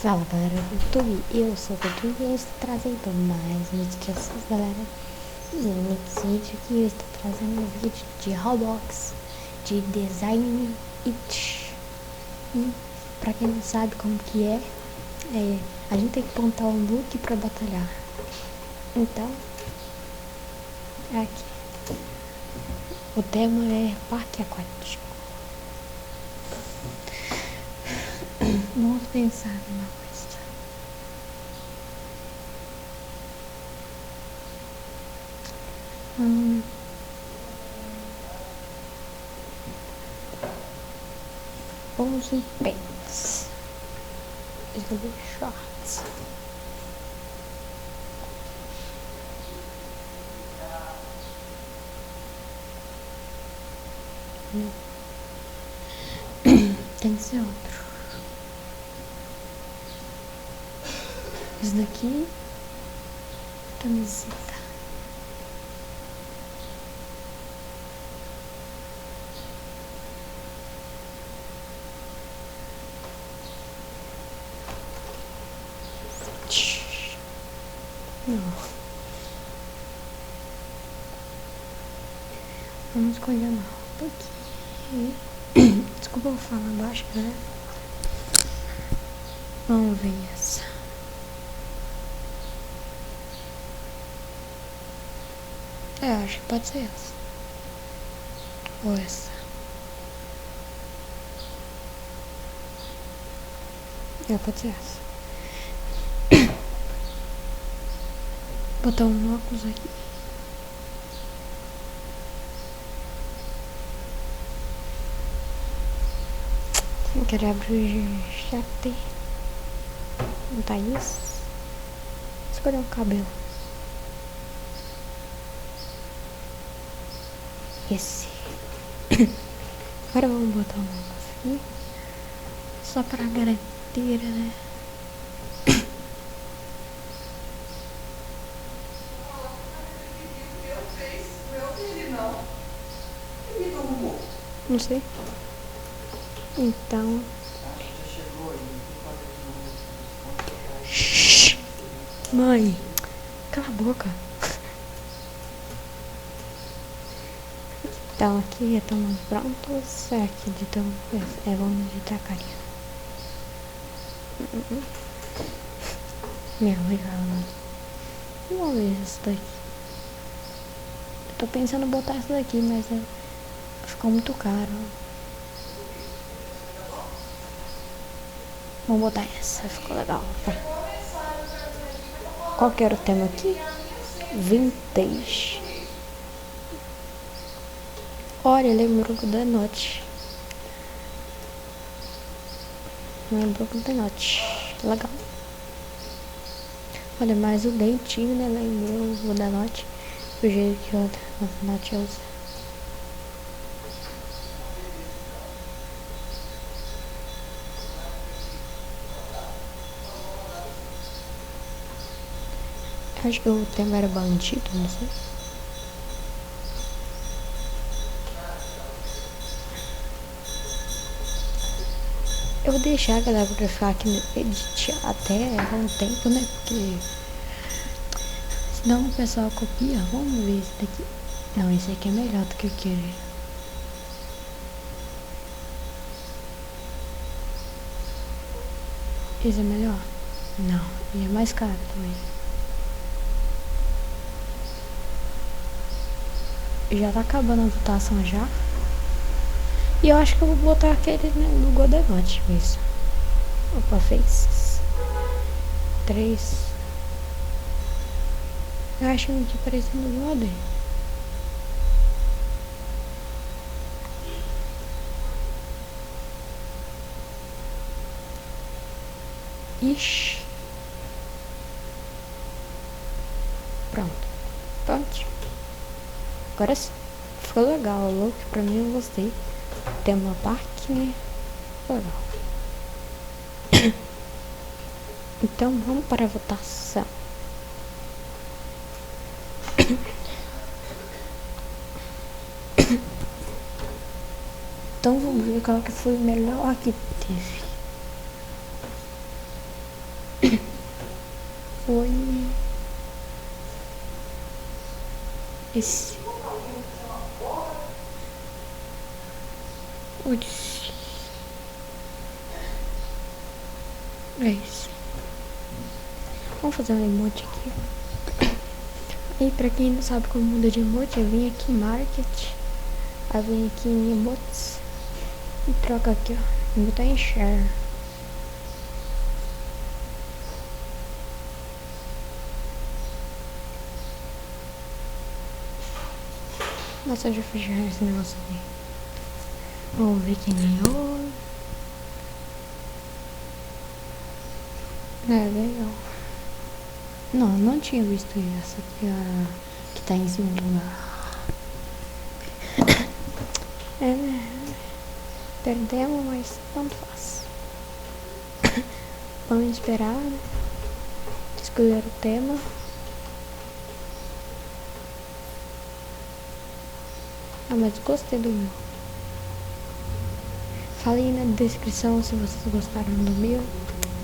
Fala galera do YouTube, eu sou o Dudu e eu estou trazendo mais vídeo pra vocês, galera. E nesse vídeo aqui eu estou trazendo um vídeo de Roblox, de Design It. E pra quem não sabe como que a gente tem que montar um look pra batalhar. Então, aqui. O tema é parque aquático. Vamos pensar numa coisa. Pose pants. Escolher shorts. Tem que ser outro. Esse daqui, camiseta. Não. Vamos escolher uma roupa aqui. Desculpa eu falar baixo, né? Vamos ver essa. Acho que pode ser essa. Ou essa. Pode ser essa. Botar um óculos aqui. Sem querer abrir o chat. Não tá isso. Escolher um cabelo. Esse. Agora vamos botar um óculos aqui. Só pra garantir, né? Não sei. Então. Shhh. Mãe, cala a boca. Então aqui estamos prontos. Aqui editamos. Vamos editar a carinha. Minha mãe fala. Vamos ver isso daqui. Eu tô pensando em botar essa daqui, mas ficou muito caro. Vamos botar essa, ficou legal. Qual que era o tema aqui? Vintage. Olha, lembrou do The Note. Lembrou do The Note. Legal. Olha, mais o dentinho, né? Lembrou o The Note. O jeito que o The Note usa. Acho que o tema era bandido, não sei. Eu vou deixar, galera, pra ficar aqui no edit até um tempo, né? Porque senão o pessoal copia. Vamos ver esse daqui. Não, esse aqui é melhor do que eu queria. Esse é melhor? Não, e é mais caro também. Já tá acabando a votação já. E eu acho que eu vou botar aquele, né, do Godenote mesmo. Opa, fez 3. Eu acho um aqui parecendo do Godem. Ixi. Pronto. Pronto. Agora sim. Ficou legal o look, pra mim eu gostei. Tem uma parque, né? Ficou legal. Então vamos para a votação. Então vamos ver qual que foi o melhor que teve. foi esse. Odyssey. É esse. Vamos fazer um emote aqui. E pra quem não sabe como muda de emote, eu vim aqui em Market. Aí vem aqui em emotes. E troca aqui, ó. E botar em share. Nossa, eu já fiz esse negócio aqui. Vamos ver quem ganhou. É, legal. Não tinha visto essa aqui, que tá em segundo lugar. É, né? Perdemos, mas tanto faz. Vamos esperar, né? Escolher o tema. Ah, mas gostei do meu. Falei na descrição se vocês gostaram do meu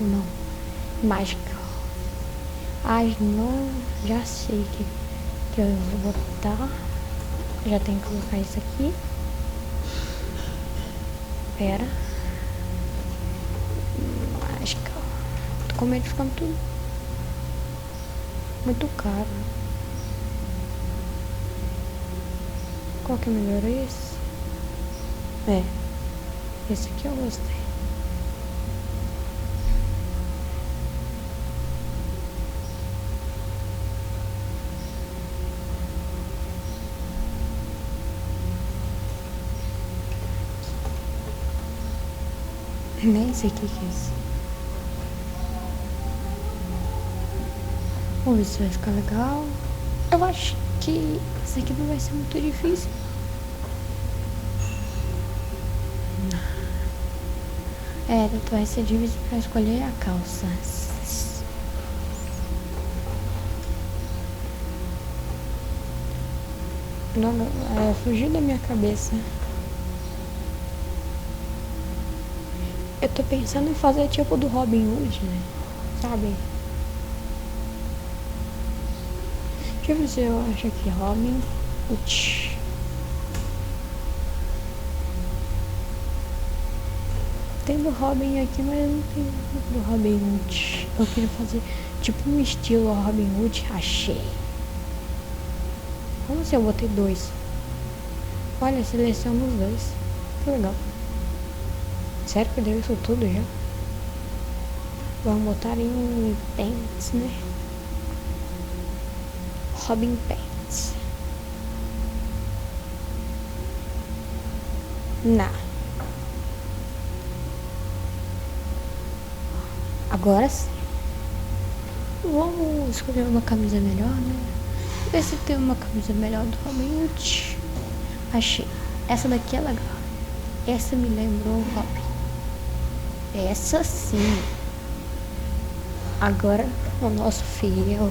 ou não. Mágica. Ai, não, já sei que eu vou botar. Já tenho que colocar isso aqui. Pera. Mágica. Tô com medo de ficar tudo muito caro. Qual que é melhor? Esse? É. Esse aqui eu gostei. Nem sei o que é isso. Vamos ver se vai ficar legal. Eu acho que isso aqui não vai ser muito difícil. É, vai ser difícil pra escolher a calça. Não, fugiu da minha cabeça. Eu tô pensando em fazer tipo do Robin Hood, né? Sabe? Deixa eu ver se eu acho aqui Robin Hood. Tem do Robin aqui, mas não tem do Robin Hood. Eu queria fazer tipo um estilo Robin Hood. Achei. Como se eu botei 2? Olha, seleciono os 2. Que legal. Sério que deu isso tudo já? Vamos botar em Pants, né? Robin Pants. Não. Agora sim. Vamos escolher uma camisa melhor, né? Ver se tem uma camisa melhor do Robin Hood. Achei. Essa daqui é legal. Essa me lembrou o Robin. Essa sim. Agora o nosso fiel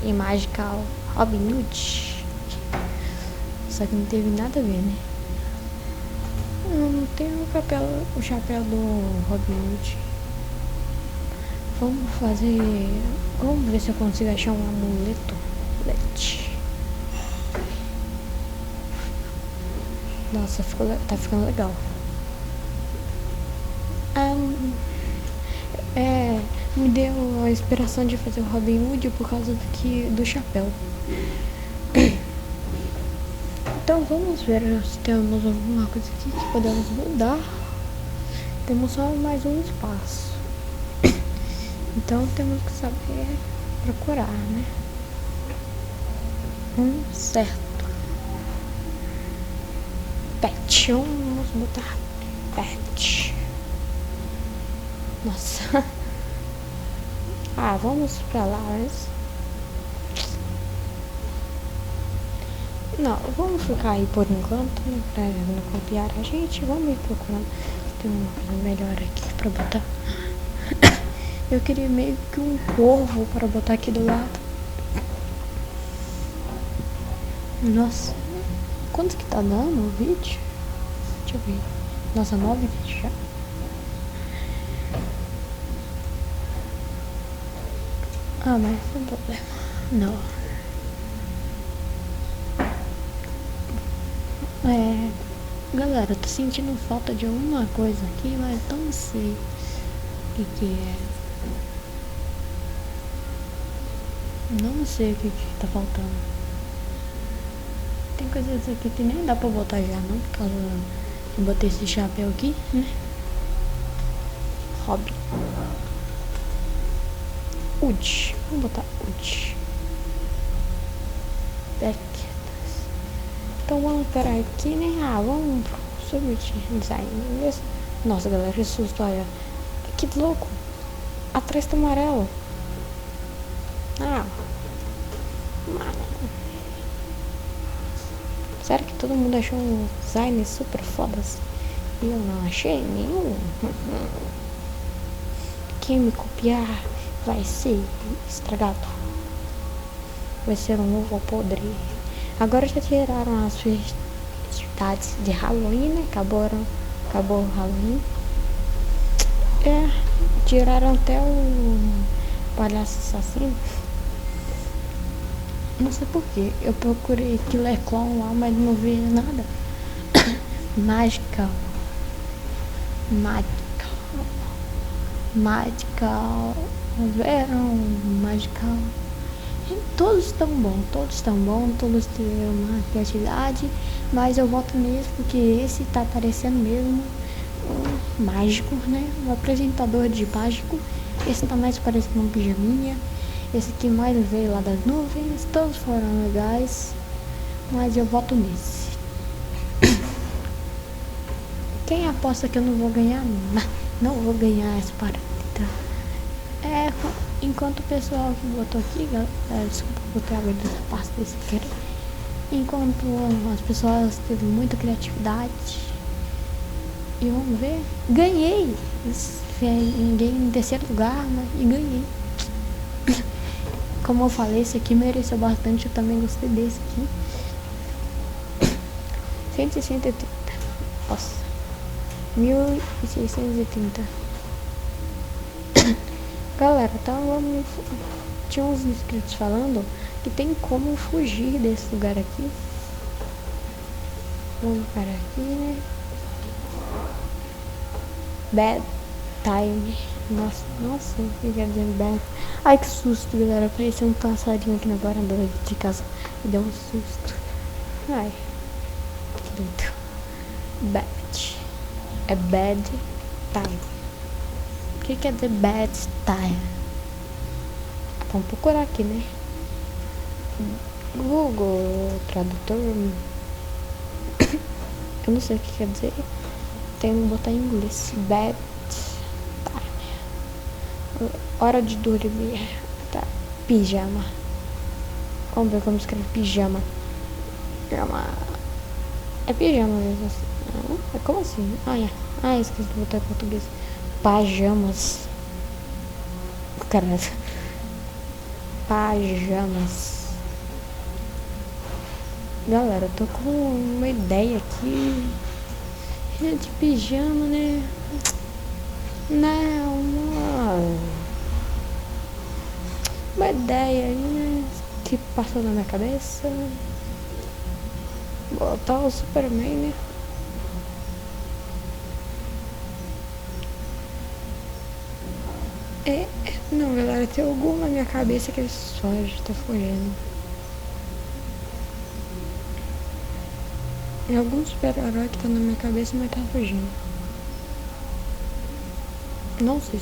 e magical Robin Hood. Só que não teve nada a ver, né? Não tem o chapéu do Robin Hood. Vamos fazer. Vamos ver se eu consigo achar um amuleto. Nossa, tá ficando legal. Me deu a inspiração de fazer o Robin Hood por causa do chapéu. Então vamos ver se temos alguma coisa aqui que podemos mudar. Temos só mais um espaço. Então temos que saber procurar, né? Certo. Pet. Vamos botar pet. Nossa. Vamos pra lá, mas... Não, vamos ficar aí por enquanto, né? Pra não copiar a gente. Vamos ir procurando. Tem uma coisa melhor aqui pra botar. Eu queria meio que um corvo para botar aqui do lado. Nossa. Quanto que tá dando o vídeo? Deixa eu ver. Nossa, 9 vídeos já. Ah, mas sem problema. Não. Galera, eu tô sentindo falta de alguma coisa aqui, mas eu não sei o que é. Não sei o que tá faltando. Tem coisas aqui que nem dá pra botar já, não, por causa que eu botei esse chapéu aqui, né? Hobby. Ud. Vamos botar Ud. Back. Então vamos para aqui, né? Vamos subir design. Nossa, galera, que susto, olha. Que louco. Atrás tá amarelo. Mano. Sério que todo mundo achou um design super fodas? E eu não achei nenhum. Quem me copiar vai ser estragado. Vai ser um ovo podre. Agora já tiraram as festividades de Halloween, né? Acabou o Halloween. Tiraram até o palhaço assassino. Não sei porquê. Eu procurei Killer Clown lá, mas não vi nada. Magical. Verão, Magical. Todos estão bons, todos têm uma criatividade, mas eu voto nesse porque esse tá parecendo mesmo um mágico, né? Um apresentador de mágico. Esse tá mais parecendo um pijaminha. Esse aqui mais veio lá das nuvens, todos foram legais, mas eu voto nesse. Quem aposta que eu não vou ganhar? Não vou ganhar essa parada. Enquanto o pessoal que botou aqui, desculpa, botei água dessa pasta desse querer. Enquanto as pessoas teve muita criatividade. E vamos ver. Ganhei! Ninguém em terceiro lugar, né? E ganhei. Como eu falei, esse aqui mereceu bastante. Eu também gostei desse aqui. 160. Nossa. 1630. Galera, tinha uns inscritos falando que tem como fugir desse lugar aqui. Vamos para aqui, né? Bad time. Nossa, o que quer dizer bad? Ai, que susto, galera. Parecia um passarinho aqui na varanda de casa. Me deu um susto. Ai, que lindo. Bad. É bad time. O que quer dizer bad time? Vamos procurar aqui, né? Google Tradutor. Eu não sei o que quer dizer. Tem que botar em inglês. Bad time. Hora de dormir. Tá. Pijama. Vamos ver como escreve pijama. Pijama. É pijama mesmo assim. É como assim? Esqueci de botar em português. Pajamas. Caralho. Pajamas. Galera, eu tô com uma ideia aqui. De pijama, né? Não, uma ideia aí, né? Que passou na minha cabeça. Botar o Superman, né? Não, galera, tem algum na minha cabeça que só tá fugindo. Tem algum super-herói que tá na minha cabeça, mas tá fugindo. Não sei.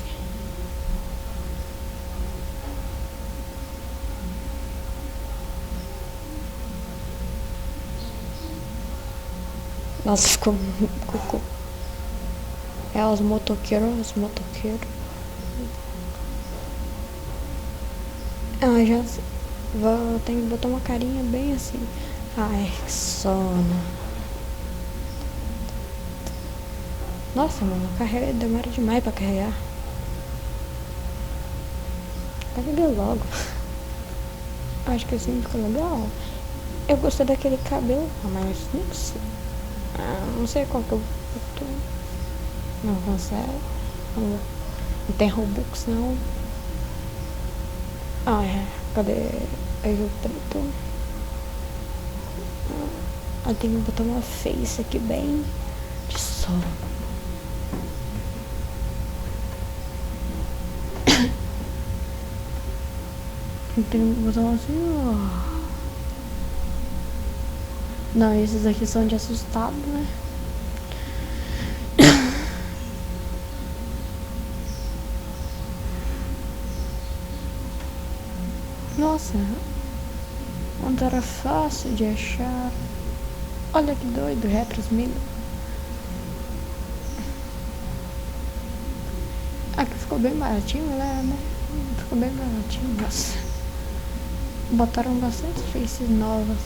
Nossa, ficou cocô. É os motoqueiros. Já sei. Tenho que botar uma carinha bem assim. Ai, que sono. Nossa, mano, demora demais pra carregar. Carrega logo. Acho que assim ficou legal. Eu gostei daquele cabelo, mas não sei. Não sei qual que eu boto. Não consegue. Não tem Robux, não. Cadê? Aí o preto. Eu tenho que botar uma face aqui bem de sol. Eu tenho que botar assim, ó. Não, esses aqui são de assustado, né? Nossa, onde era fácil de achar. Olha que doido, retrosmilho. Aqui ficou bem baratinho, né? Ficou bem baratinho, nossa. Botaram bastante faces novas.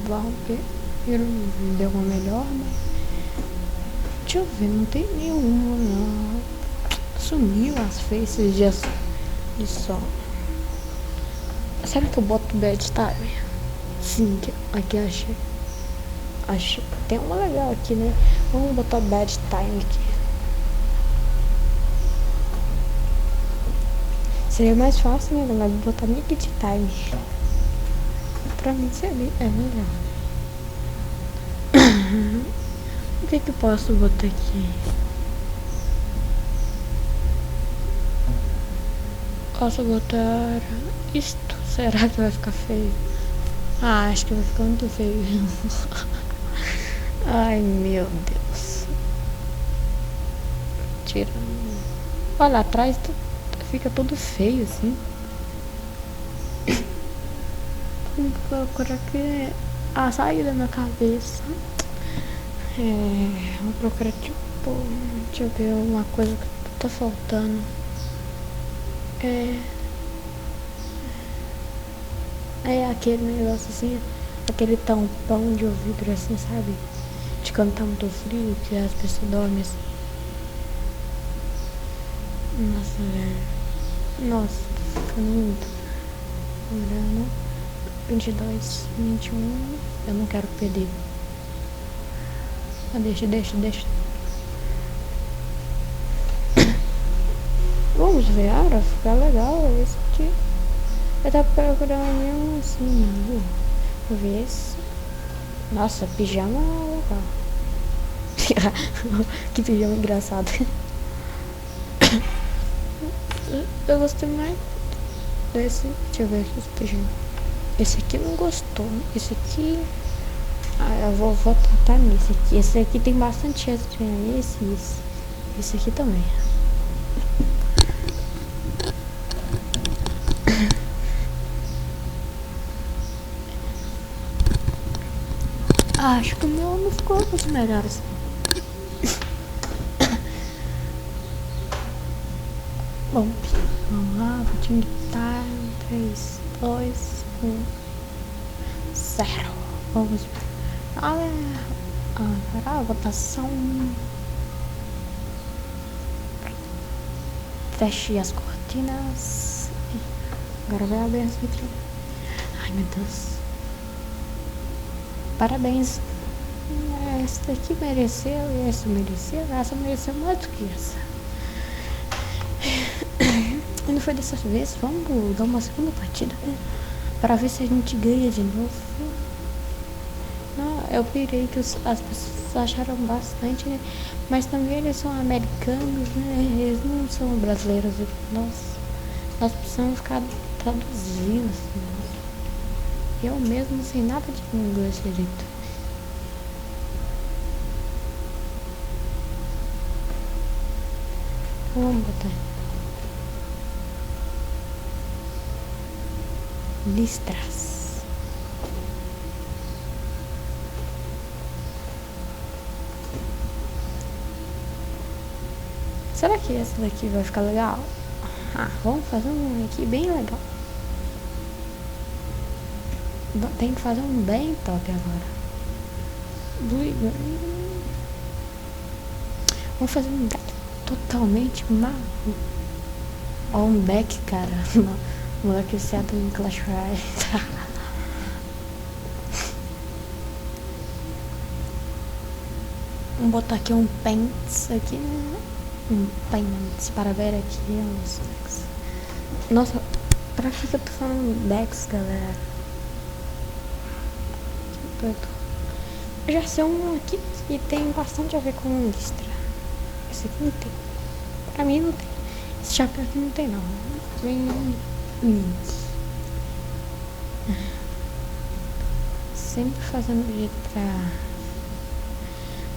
Vampiro deu uma melhor, né? Deixa eu ver, não tem nenhuma, não. Sumiu as faces de sol. Será que eu boto bad time? Sim, aqui achei. Achei. Tem uma legal aqui, né? Vamos botar bad time aqui. Seria mais fácil, né, galera? Botar nick de time. Pra mim seria. É melhor. O que eu posso botar aqui? Posso botar isto? Será que vai ficar feio? Ah, acho que vai ficar muito feio. Ai, meu Deus. Tira. Olha, atrás fica todo feio assim. Vou procurar aqui a saída da minha cabeça. Vou procurar tipo. Deixa eu ver uma coisa que tá faltando. É aquele negócio assim, aquele tampão de ouvido assim, sabe? De quando tá muito frio, que as pessoas dormem assim. Nossa, velho. Nossa, tá ficando muito. Lembrando. 22, 21. Eu não quero perder. Deixa. Vamos ver, fica legal esse aqui. Eu tava procurando mesmo assim, vou ver esse. Nossa, pijama legal. Que pijama engraçado. Eu gostei mais desse. Deixa eu ver aqui esse pijama. Esse aqui não gostou. Esse aqui. Eu vou tratar nesse aqui. Esse aqui tem bastante chance de ganhar. Esse aqui também. Acho que o meu não ficou muito melhor assim. Bom, vamos lá, botinho de time. 3, 2, 1, 0. Vamos para a votação. Feche as cortinas. Agora vai abrir as vitrines. Ai, meu Deus. Parabéns. Essa daqui mereceu e essa mereceu. Essa mereceu mais do que essa. E não foi dessa vez. Vamos dar uma segunda partida, né? Pra ver se a gente ganha de novo. Não, eu pirei que as pessoas acharam bastante, né? Mas também eles são americanos, né? Eles não são brasileiros. Nós precisamos ficar traduzindo, assim. Eu mesmo não sei nada de inglês direito. Vamos botar listras. Será que essa daqui vai ficar legal? Vamos fazer um aqui bem legal. Tem que fazer um bem top agora. Vamos fazer um back totalmente maluco. Ó, um back, cara. Moleque certo em Clash Royale. Vamos botar aqui um pants aqui, né? um painantes para ver aqui os decks. Nossa, pra que eu tô falando decks, galera? Eu já sei um aqui que tem bastante a ver com listra. Esse aqui não tem. Pra mim não tem. Esse chapéu aqui não tem não. Vem link. Sempre fazendo jeito pra...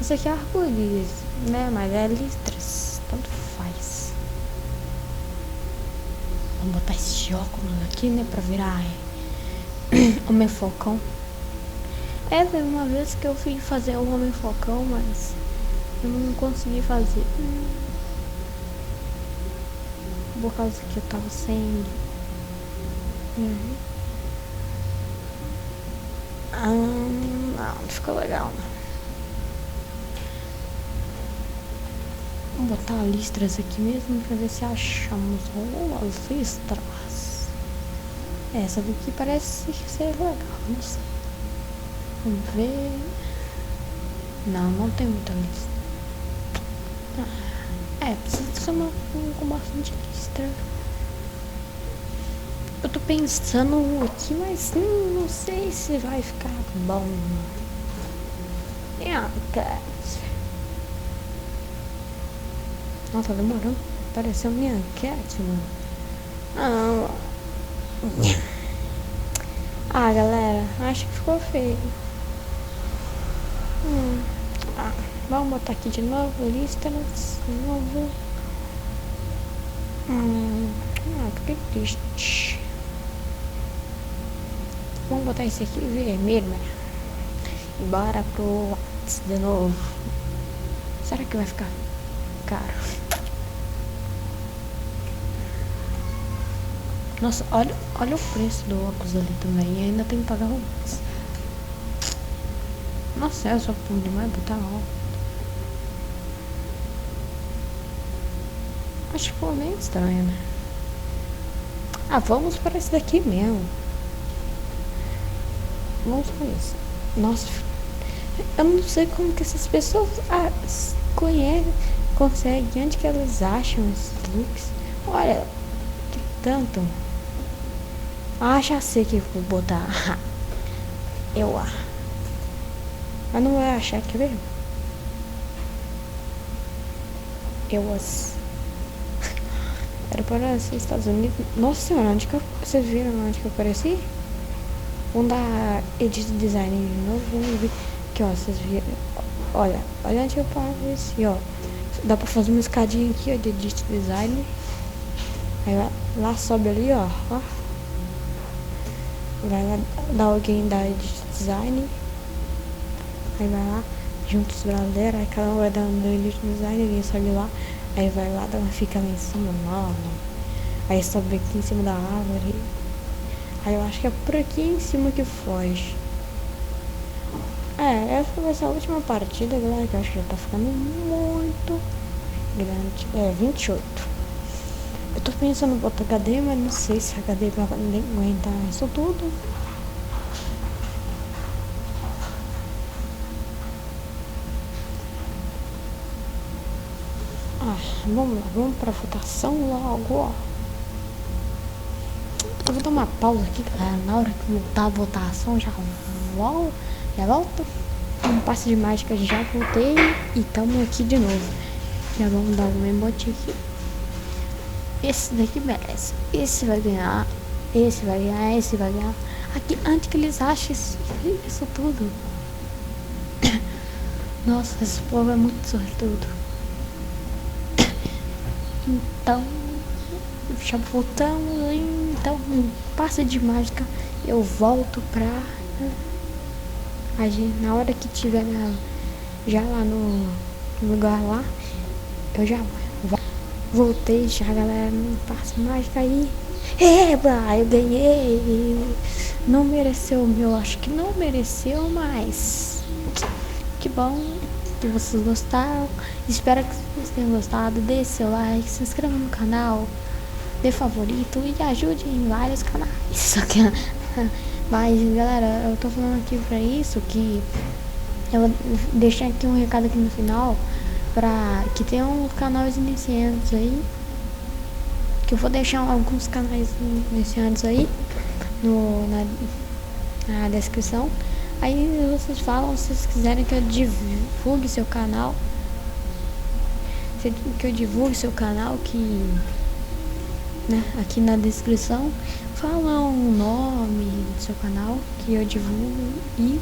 Esse aqui é arco-íris, né? Mas é listras. Tanto faz. Vamos botar esse óculos aqui, né? Pra virar Homem Falcão. Teve uma vez que eu fui fazer o Homem Falcão, mas eu não consegui fazer. Por causa que eu tava sem... não ficou legal, não. Vamos botar listras aqui mesmo pra ver se achamos as listras. Essa daqui parece ser legal, não sei. Vamos ver. Não tem muita lista. Precisa ser uma com bastante listra. Eu tô pensando aqui, mas não sei se vai ficar bom. Nossa, tá demorando. Pareceu minha enquete, mano. Galera, acho que ficou feio. Vamos botar aqui de novo, listras, de novo. Que triste. Vamos botar esse aqui vermelho, né? E bora pro Whats de novo. Será que vai ficar caro? Nossa, olha o preço do óculos ali também. E ainda tem que pagar o Whats. Nossa, eu só pude demais botar óculos. Acho que ficou meio estranho, né? Vamos para esse daqui mesmo. Vamos para esse. Nossa, eu não sei como que essas pessoas conseguem, onde que elas acham esses looks. Olha, que tanto. Já sei que vou botar. Mas não vai achar, quer ver? Era para ser Estados Unidos. Nossa senhora, vocês viram onde que eu apareci? Vamos dar Edit Design de novo. Vamos ver. Aqui, ó, vocês viram. Olha onde eu apareci, ó. Dá pra fazer uma escadinha aqui, ó, de Edit Design. Aí lá sobe ali, ó. Vai lá dar alguém da Edit Design. Aí vai lá, juntos brasileiros. Aí cada um vai dando Edit Design, alguém sobe lá. Aí vai lá, fica lá em cima, não. Aí sobe aqui em cima da árvore. Aí eu acho que é por aqui em cima que foge. Essa vai ser a última partida, galera, que eu acho que já tá ficando muito grande. 28. Eu tô pensando em botar HD, mas não sei se a HD vai aguentar isso tudo. Vamos lá, vamos pra votação logo, ó. Eu vou dar uma pausa aqui, galera. Na hora que voltar a votação, já volto. Um passe de mágica, já voltei. E tamo aqui de novo. Já vamos dar um emote aqui. Esse daqui merece. Esse vai ganhar. Esse vai ganhar. Esse vai ganhar. Aqui, antes que eles achem isso tudo. Nossa, esse povo é muito sortudo. Então, já voltamos. Então, um passe de mágica. Eu volto pra... na hora que tiver já lá no lugar lá, eu já voltei já, galera, no passe mágico aí. Eu ganhei. Não mereceu o meu, acho que não mereceu, mas que bom que vocês gostaram. Espero que vocês tenham gostado. Dê seu like, se inscreva no canal, dê favorito e ajude em vários canais. Mas, galera, eu tô falando aqui pra isso que eu vou deixar aqui um recado aqui no final que tem uns canais iniciantes aí, que eu vou deixar alguns canais iniciantes aí na descrição. Aí vocês falam se vocês quiserem que eu divulgue seu canal, né, aqui na descrição fala um nome do seu canal que eu divulgo e